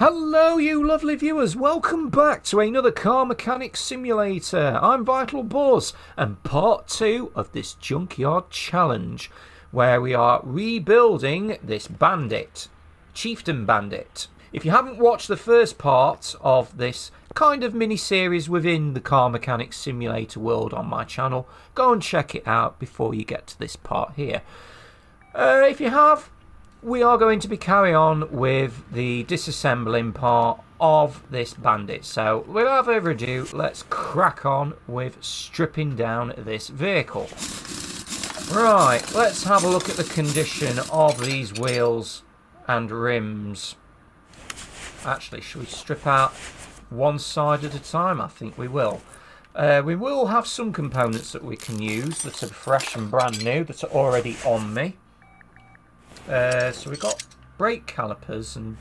Hello, you lovely viewers. Welcome back to another car mechanic simulator. I'm Vital Buzz, and part 2 of this Junkyard challenge, where we are rebuilding this Bandit, Chieftain Bandit. If you haven't watched the first part of this kind of mini-series within the car mechanic simulator world on my channel, go and check it out before you get to this part here. If you have, we are going to be carrying on with the disassembling part of this Bandit. So without further ado, let's crack on with stripping down this vehicle. Right, let's have a look at the condition of these wheels and rims. Actually, should we strip out one side at a time? I think we will. We will have some components that we can use that are fresh and brand new, that are already on me. So we've got brake calipers and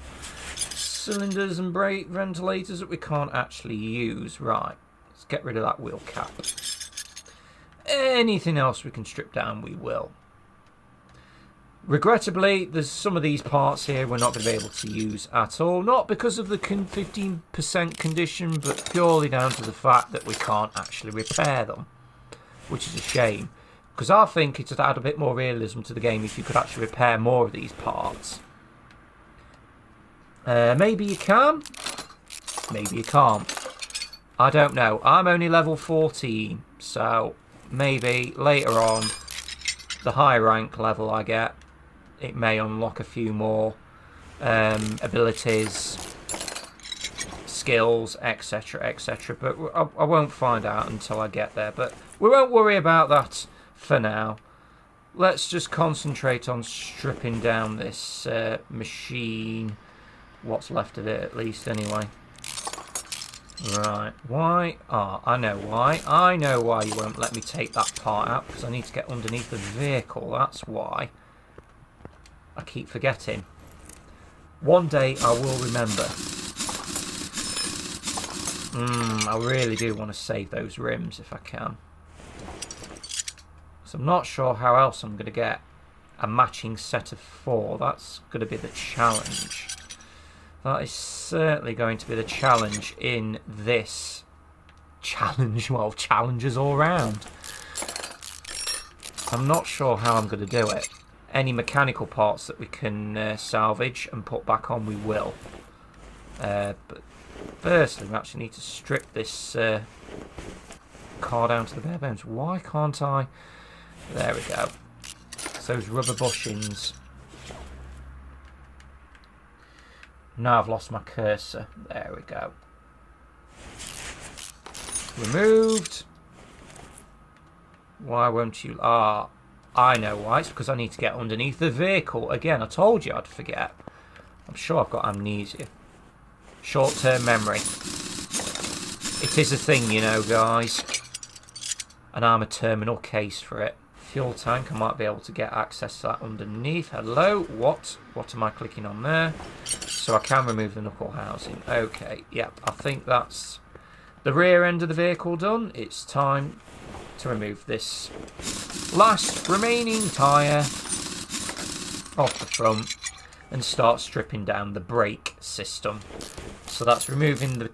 cylinders and brake ventilators that we can't actually use. Right, let's get rid of that wheel cap. Anything else we can strip down, we will. Regrettably, there's some of these parts here we're not going to be able to use at all. Not because of the 15% condition, but purely down to the fact that we can't actually repair them, which is a shame. Because I think it would add a bit more realism to the game if you could actually repair more of these parts. Maybe you can. Maybe you can't. I don't know. I'm only level 14. So maybe later on, the higher rank level I get, it may unlock a few more abilities, skills, etc, etc. But I won't find out until I get there. But we won't worry about that for now. Let's just concentrate on stripping down this machine. What's left of it, at least, anyway. Right. Why? Ah, I know why. I know why you won't let me take that part out, because I need to get underneath the vehicle. That's why. I keep forgetting. One day I will remember. I really do want to save those rims if I can. So I'm not sure how else I'm going to get a matching set of 4. That's going to be the challenge. That is certainly going to be the challenge in this challenge. Well, challenges all round. I'm not sure how I'm going to do it. Any mechanical parts that we can salvage and put back on, we will. But firstly, we actually need to strip this car down to the bare bones. Why can't I? There we go. It's those rubber bushings. Now I've lost my cursor. There we go. Removed. Why won't you? Ah, I know why. It's because I need to get underneath the vehicle. Again, I told you I'd forget. I'm sure I've got amnesia. Short-term memory. It is a thing, you know, guys. And I'm a terminal case for it. Fuel tank, I might be able to get access to that underneath. Hello, what am I clicking on there? So I can remove the knuckle housing. Okay, yep, I think that's the rear end of the vehicle done. It's time to remove this last remaining tyre off the front and start stripping down the brake system. So that's removing the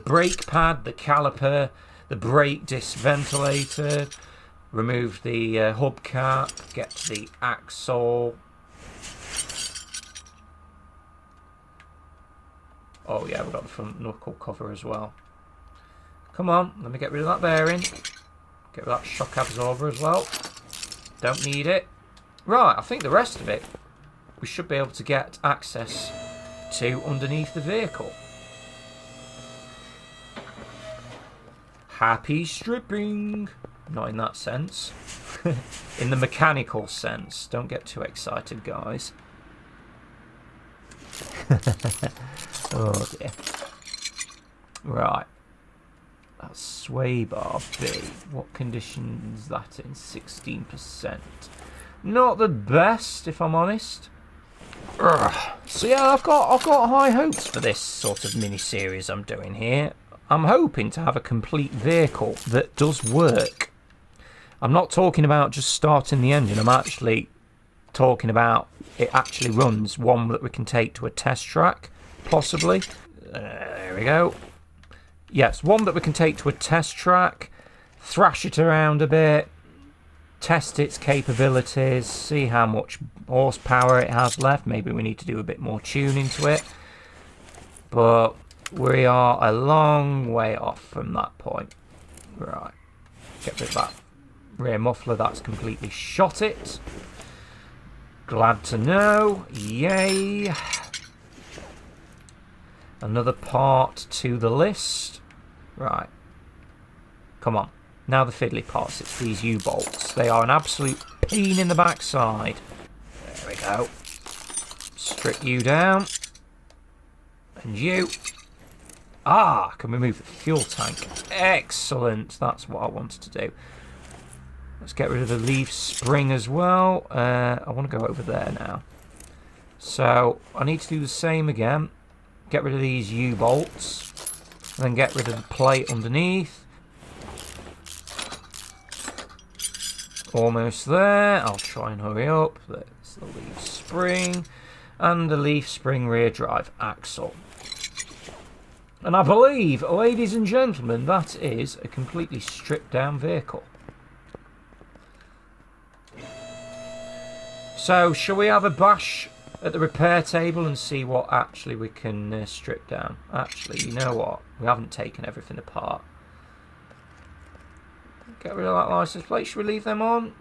brake pad, the caliper, the brake disc ventilator. Remove the hubcap, get to the axle. Oh yeah, we've got the front knuckle cover as well. Come on, let me get rid of that bearing. Get rid of that shock absorber as well. Don't need it. Right, I think the rest of it, we should be able to get access to underneath the vehicle. Happy stripping! Not in that sense. In the mechanical sense. Don't get too excited, guys. Oh dear. Right. That's sway bar B. What condition is that in? 16%. Not the best, if I'm honest. Ugh. So yeah, I've got high hopes for this sort of mini-series I'm doing here. I'm hoping to have a complete vehicle that does work. I'm not talking about just starting the engine. I'm actually talking about it actually runs, one that we can take to a test track possibly. There we go. Yes, one that we can take to a test track, thrash it around a bit, test its capabilities, see how much horsepower it has left. Maybe we need to do a bit more tuning to it. But we are a long way off from that point. Right. Get rid of that rear muffler. That's completely shot it. Glad to know. Yay. Another part to the list. Right. Come on. Now the fiddly parts. It's these U-bolts. They are an absolute pain in the backside. There we go. Strip you down. And you. Ah, can we move the fuel tank? Excellent. That's what I wanted to do. Let's get rid of the leaf spring as well. I want to go over there now. So I need to do the same again. Get rid of these U-bolts. Then get rid of the plate underneath. Almost there. I'll try and hurry up. There's the leaf spring. And the leaf spring rear drive axle. And I believe, ladies and gentlemen, that is a completely stripped down vehicle. So, shall we have a bash at the repair table and see what actually we can strip down? Actually, you know what? We haven't taken everything apart. Get rid of that license plate. Should we leave them on?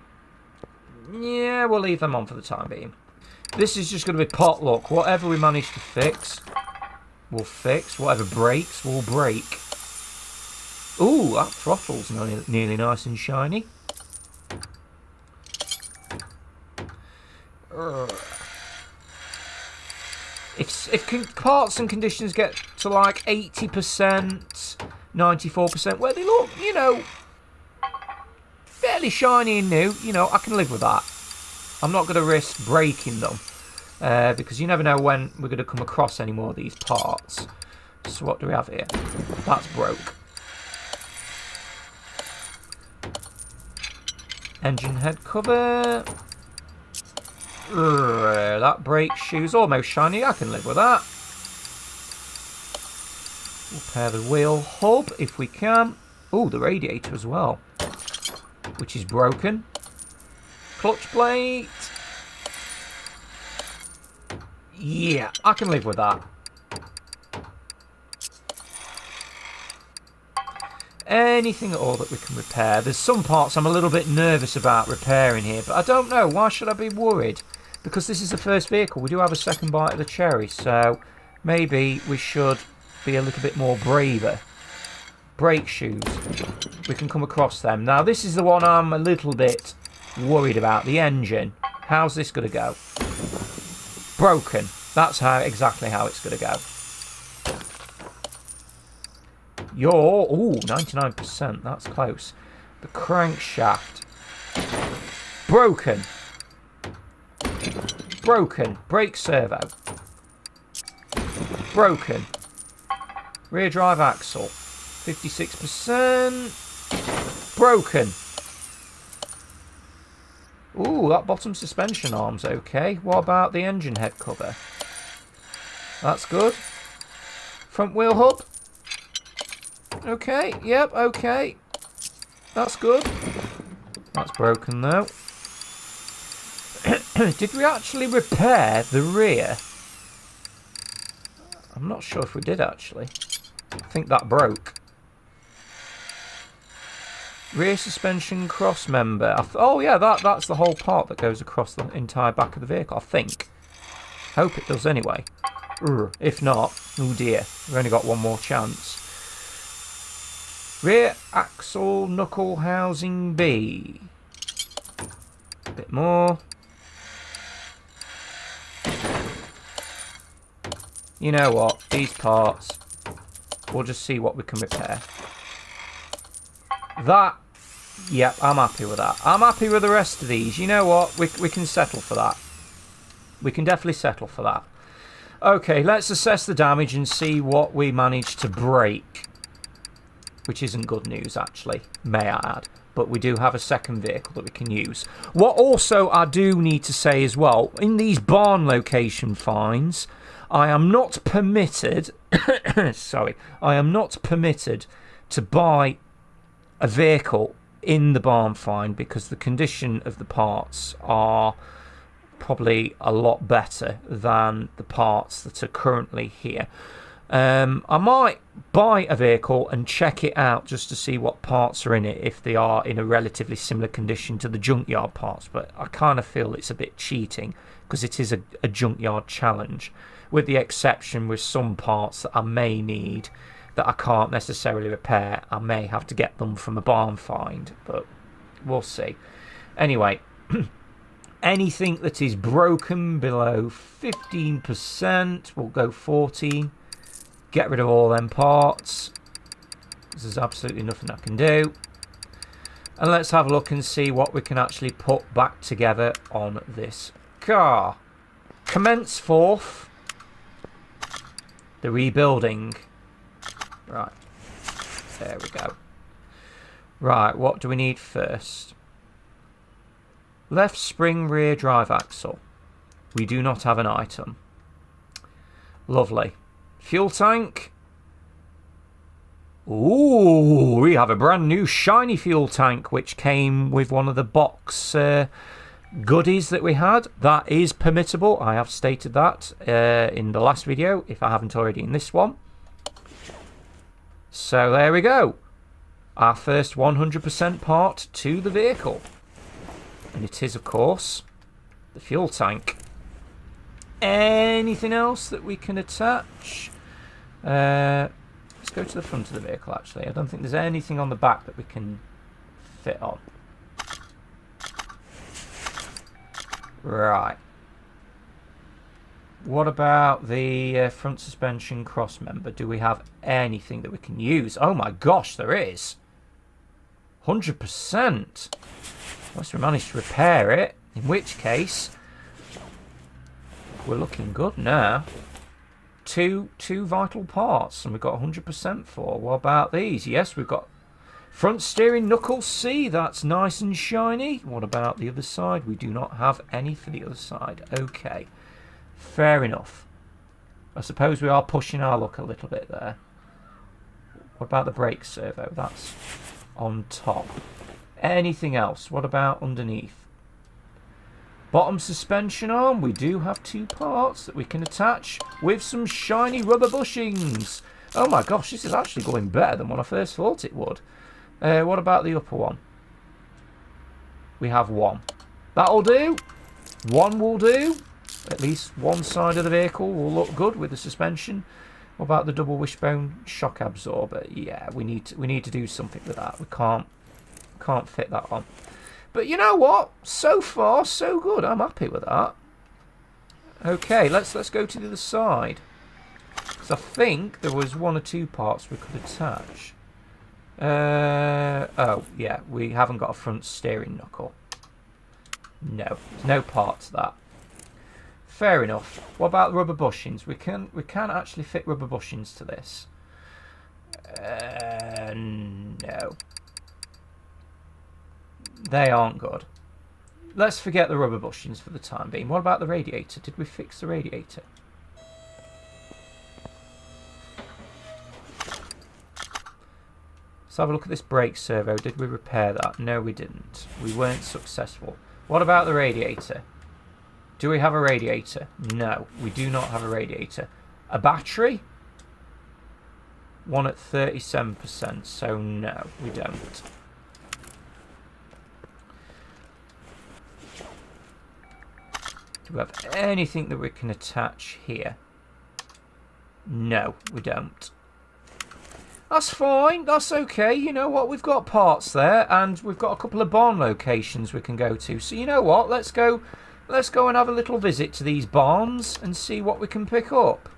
Yeah, we'll leave them on for the time being. This is just going to be potluck. Whatever we manage to fix, we'll fix. Whatever breaks, we'll break. Ooh, that throttle's nearly nice and shiny. If parts and conditions get to like 80%, 94%, where they look, you know, fairly shiny and new, you know, I can live with that. I'm not going to risk breaking them because you never know when we're going to come across any more of these parts. So what do we have here? That's broke. Engine head cover. That brake shoe's almost shiny. I can live with that. Repair the wheel hub if we can. Oh, the radiator as well, which is broken. Clutch plate. Yeah, I can live with that. Anything at all that we can repair. There's some parts I'm a little bit nervous about repairing here, but I don't know. Why should I be worried? Because this is the first vehicle. We do have a second bite of the cherry, so maybe we should be a little bit more braver. Brake shoes. We can come across them. Now, this is the one I'm a little bit worried about. The engine. How's this going to go? Broken. That's exactly how it's going to go. Ooh, 99%. That's close. The crankshaft. Broken. Broken. Brake servo. Broken. Rear drive axle. 56%. Broken. Ooh, that bottom suspension arm's okay. What about the engine head cover? That's good. Front wheel hub. Okay, yep, okay. That's good. That's broken though. Did we actually repair the rear? I'm not sure if we did actually. I think that broke. Rear suspension cross member. Oh yeah, that's the whole part that goes across the entire back of the vehicle, I think. Hope it does anyway. If not, oh dear, we've only got one more chance. Rear axle knuckle housing B. A bit more. You know what? These parts, we'll just see what we can repair. That, yep, I'm happy with that. I'm happy with the rest of these. You know what? We can settle for that. We can definitely settle for that. Okay, let's assess the damage and see what we managed to break. Which isn't good news, actually, may I add. But we do have a second vehicle that we can use. What also I do need to say as well, in these barn location finds, I am not permitted, sorry, I am not permitted to buy a vehicle in the barn find because the condition of the parts are probably a lot better than the parts that are currently here. I might buy a vehicle and check it out just to see what parts are in it if they are in a relatively similar condition to the junkyard parts, but I kind of feel it's a bit cheating because it is a junkyard challenge, with the exception with some parts that I may need that I can't necessarily repair. I may have to get them from a barn find, but we'll see. Anyway, anything that is broken below 15%, we'll go 14. Get rid of all them parts. There's absolutely nothing I can do. And let's have a look and see what we can actually put back together on this car. Commence forth the rebuilding. Right. There we go. Right, what do we need first? Left spring rear drive axle. We do not have an item. Lovely. Fuel tank. Ooh, we have a brand new shiny fuel tank which came with one of the box goodies that we had. That is permittable. I have stated that in the last video, if I haven't already in this one. So there we go. Our first 100% part to the vehicle. And it is, of course, the fuel tank. Anything else that we can attach? Let's go to the front of the vehicle, actually. I don't think there's anything on the back that we can fit on. Right. What about the front suspension cross member? Do we have anything that we can use? Oh my gosh, there is. 100%. Unless we manage to repair it, in which case we're looking good now. Two vital parts, and we've got 100% for. What about these? Yes, we've got front steering knuckle C. That's nice and shiny. What about the other side? We do not have any for the other side. Okay, fair enough. I suppose we are pushing our luck a little bit there. What about the brake servo? That's on top. Anything else? What about underneath? Bottom suspension arm, we do have 2 parts that we can attach with some shiny rubber bushings. Oh my gosh, this is actually going better than what I first thought it would. What about the upper one? We have 1. That'll do. 1 will do. At least one side of the vehicle will look good with the suspension. What about the double wishbone shock absorber? Yeah, we need to do something with that. We can't fit that on. But you know what? So far, so good. I'm happy with that. Okay, let's go to the other side. Because I think there was 1 or 2 parts we could attach. Oh, yeah, we haven't got a front steering knuckle. No, there's no part to that. Fair enough. What about the rubber bushings? We can actually fit rubber bushings to this. No. They aren't good. Let's forget the rubber bushings for the time being. What about the radiator? Did we fix the radiator? Let's have a look at this brake servo. Did we repair that? No, we didn't. We weren't successful. What about the radiator? Do we have a radiator? No, we do not have a radiator. A battery? 1 at 37%, so no, we don't. Do we have anything that we can attach here? No, we don't. That's fine, that's okay. You know what, we've got parts there, and we've got a couple of barn locations we can go to. So you know what, let's go and have a little visit to these barns and see what we can pick up.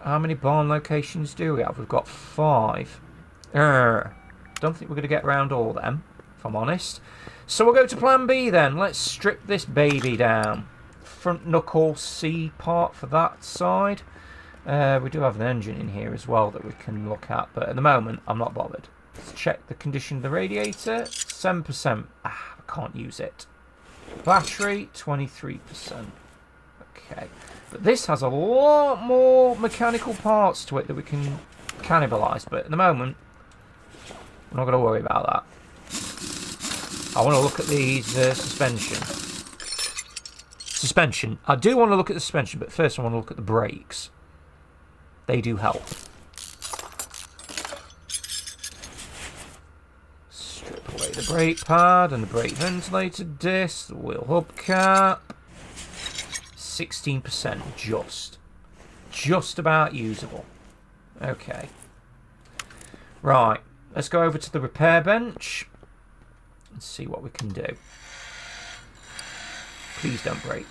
How many barn locations do we have? We've got 5. Don't think we're going to get around all of them, if I'm honest. So we'll go to plan B then. Let's strip this baby down. Front knuckle C part for that side. We do have an engine in here as well that we can look at, but at the moment I'm not bothered. Let's check the condition of the radiator. 7%. I can't use it. Battery 23%. Okay. But this has a lot more mechanical parts to it that we can cannibalise. But at the moment, we're not going to worry about that. I want to look at these suspension. I do want to look at the suspension, but first I want to look at the brakes. They do help. Strip away the brake pad and the brake ventilator disc, the wheel hubcap. 16% just about usable. Okay. Right, let's go over to the repair bench and see what we can do. Please don't break.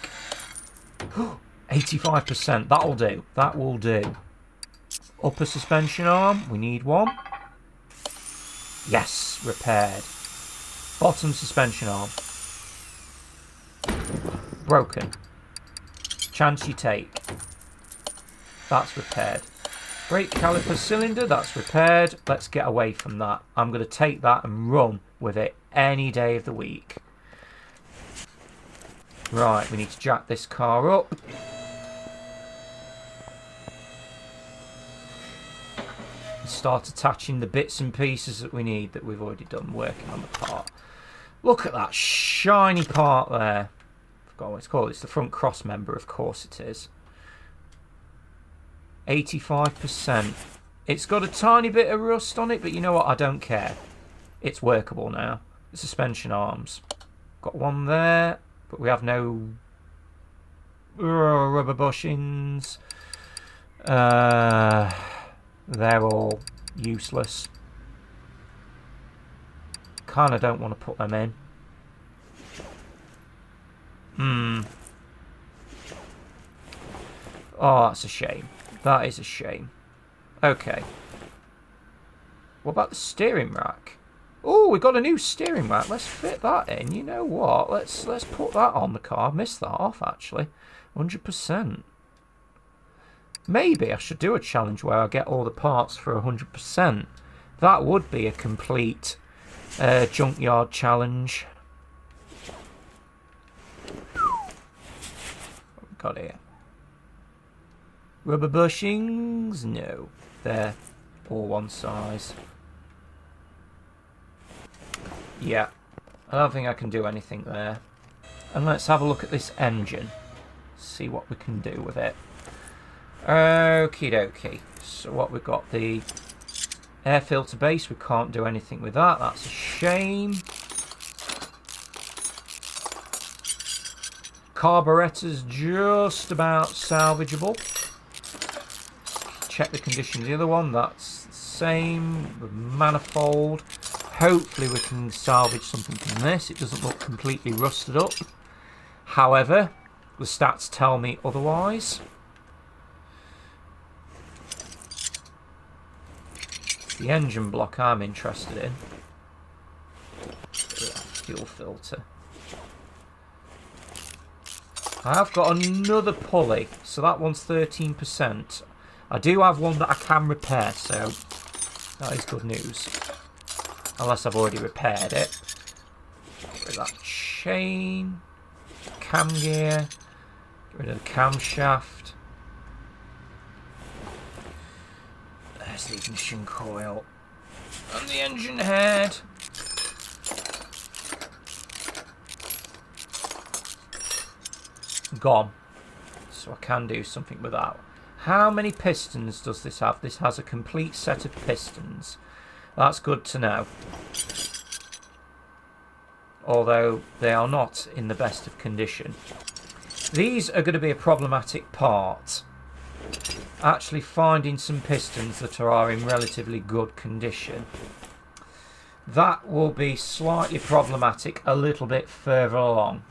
85%, that'll do. That will do. Upper suspension arm, we need one. Yes, repaired. Bottom suspension arm. Broken. Chance you take. That's repaired. Brake caliper cylinder, that's repaired. Let's get away from that. I'm going to take that and run with it any day of the week. Right, we need to jack this car up. And start attaching the bits and pieces that we need that we've already done working on the part. Look at that shiny part there. I forgot what it's called. It's the front cross member, of course it is. 85%. It's got a tiny bit of rust on it, but you know what? I don't care. It's workable now. The suspension arms. Got one there, but we have no rubber bushings. They're all useless. Kinda don't want to put them in. Oh, that's a shame. That is a shame. Okay. What about the steering rack? Oh, we got a new steering rack. Let's fit that in. You know what? Let's put that on the car. I missed that off, actually. 100%. Maybe I should do a challenge where I get all the parts for 100%. That would be a complete junkyard challenge. What have we got here? Rubber bushings? No. They're all one size. Yeah. I don't think I can do anything there. And let's have a look at this engine. See what we can do with it. Okie dokie. So what we've got, the air filter base, we can't do anything with that. That's a shame. Carburettor's just about salvageable. Check the condition of the other one. That's the same. The manifold. Hopefully we can salvage something from this. It doesn't look completely rusted up. However, the stats tell me otherwise. It's the engine block I'm interested in. Fuel filter. I have got another pulley, so that one's 13%. I do have one that I can repair, so that is good news. Unless I've already repaired it. Get rid of that chain. Cam gear. Get rid of the camshaft. There's the ignition coil. And the engine head. Gone. So I can do something with that. How many pistons does this have? This has a complete set of pistons. That's good to know. Although they are not in the best of condition. These are going to be a problematic part. Actually finding some pistons that are in relatively good condition. That will be slightly problematic a little bit further along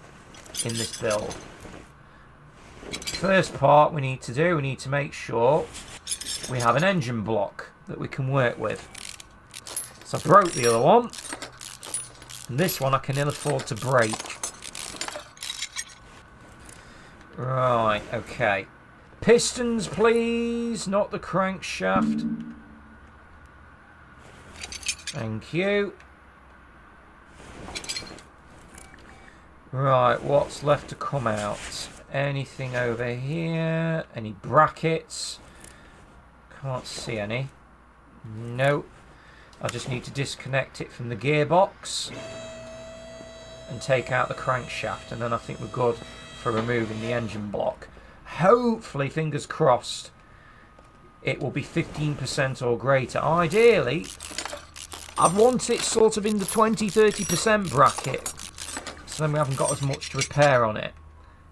in this build. First part we need to make sure we have an engine block that we can work with. So I broke the other one, and this one I can ill afford to break. Right, okay. Pistons please, not the crankshaft. Thank you. Right, what's left to come out? anything over here? Any brackets? Can't see any. Nope. I just need to disconnect it from the gearbox and take out the crankshaft, and then I think we're good for removing the engine block. Hopefully, fingers crossed, it will be 15% or greater. Ideally, I'd want it sort of in the 20-30% bracket, so then we haven't got as much to repair on it.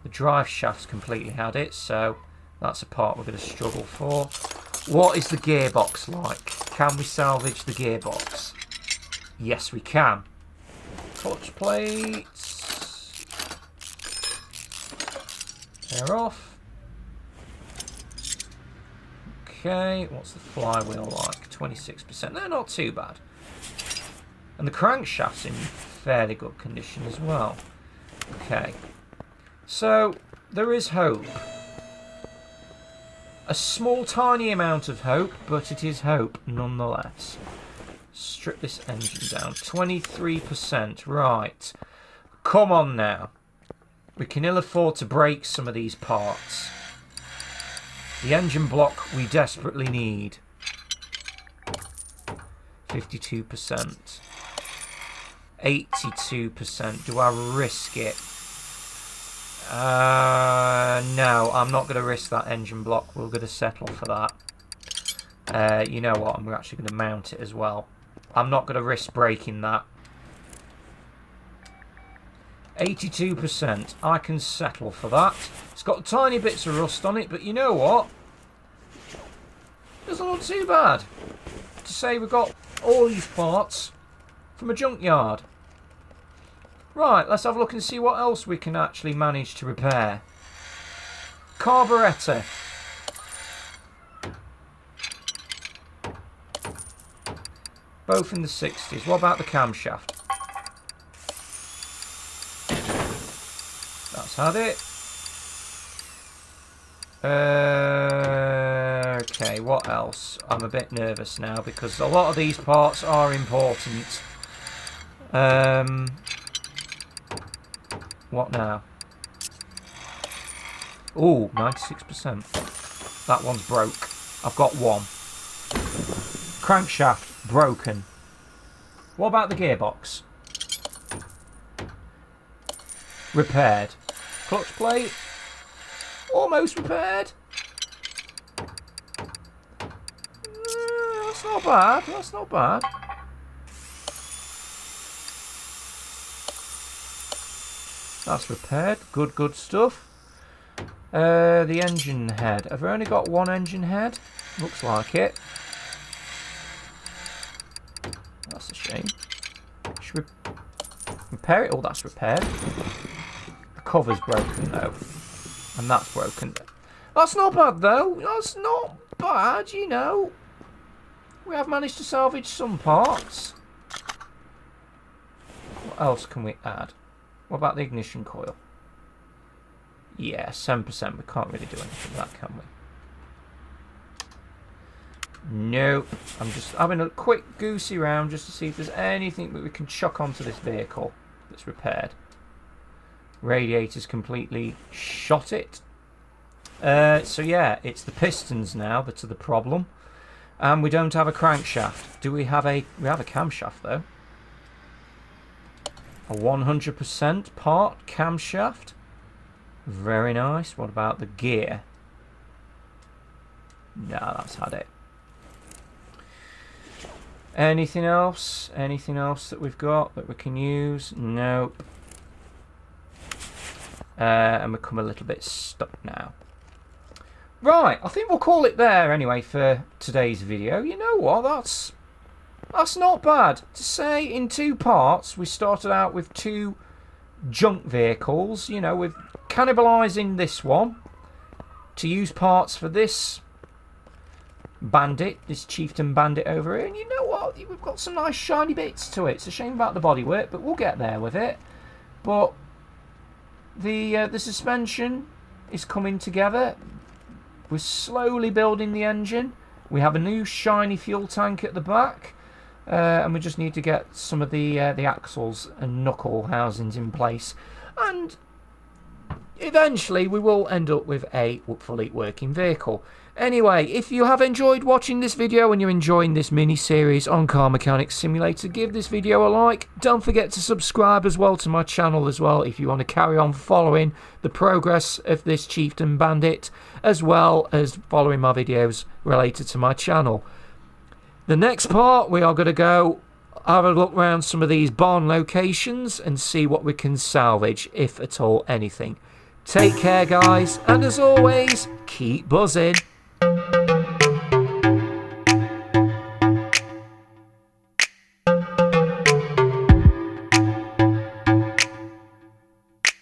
The drive shaft's completely had it, so that's a part we're going to struggle for. What is the gearbox like? Can we salvage the gearbox? Yes, we can. Clutch plates. They're off. Okay, what's the flywheel like? 26%. They're not too bad. And the crankshaft's in fairly good condition as well. Okay. So, there is hope. A small, tiny amount of hope, but it is hope nonetheless. Strip this engine down. 23%. Right. Come on now. We can ill afford to break some of these parts. The engine block we desperately need. 52%. 82%. Do I risk it? No, I'm not going to risk that engine block. We're going to settle for that. You know what? I'm actually going to mount it as well. I'm not going to risk breaking that. 82%. I can settle for that. It's got tiny bits of rust on it, but you know what? Doesn't look too bad. To say we've got all these parts from a junkyard. Right, let's have a look and see what else we can actually manage to repair. Carburettor. Both in the 60s. What about the camshaft? That's had it. Okay, what else? I'm a bit nervous now because a lot of these parts are important. What now? Ooh, 96%. That one's broke. I've got one. Crankshaft, broken. What about the gearbox? Repaired. Clutch plate? Almost repaired. That's not bad. That's not bad. That's repaired. Good, good stuff. The engine head. Have we only got one engine head? Looks like it. That's a shame. Should we repair it? Oh, that's repaired. The cover's broken though. And that's broken. That's not bad though. That's not bad, you know. We have managed to salvage some parts. What else can we add? What about the ignition coil? Yeah, 7%. We can't really do anything with that, can we? Nope. I'm just having a quick goosey round just to see if there's anything that we can chuck onto this vehicle that's repaired. Radiator's completely shot it. So yeah, it's the pistons now that are the problem. And we don't have a crankshaft. Do we have a... We have a camshaft though. A 100% part camshaft. Very nice. What about the gear? No, that's had it. Anything else? Anything else that we've got that we can use? Nope. And we've come a little bit stuck now. Right, I think we'll call it there anyway for today's video. You know what? That's not bad. To say in two parts, we started out with two junk vehicles. You know, with cannibalising this one to use parts for this Bandit, this Chieftain Bandit over here. And you know what? We've got some nice shiny bits to it. It's a shame about the bodywork, but we'll get there with it. But the suspension is coming together. We're slowly building the engine. We have a new shiny fuel tank at the back. And we just need to get some of the axles and knuckle housings in place. And eventually we will end up with a fully working vehicle. Anyway, if you have enjoyed watching this video and you're enjoying this mini-series on Car Mechanic Simulator, give this video a like. Don't forget to subscribe as well to my channel as well if you want to carry on following the progress of this Chieftain Bandit, as well as following my videos related to my channel. The next part, we are going to go have a look around some of these barn locations and see what we can salvage, if at all anything. Take care, guys, and as always, keep buzzing.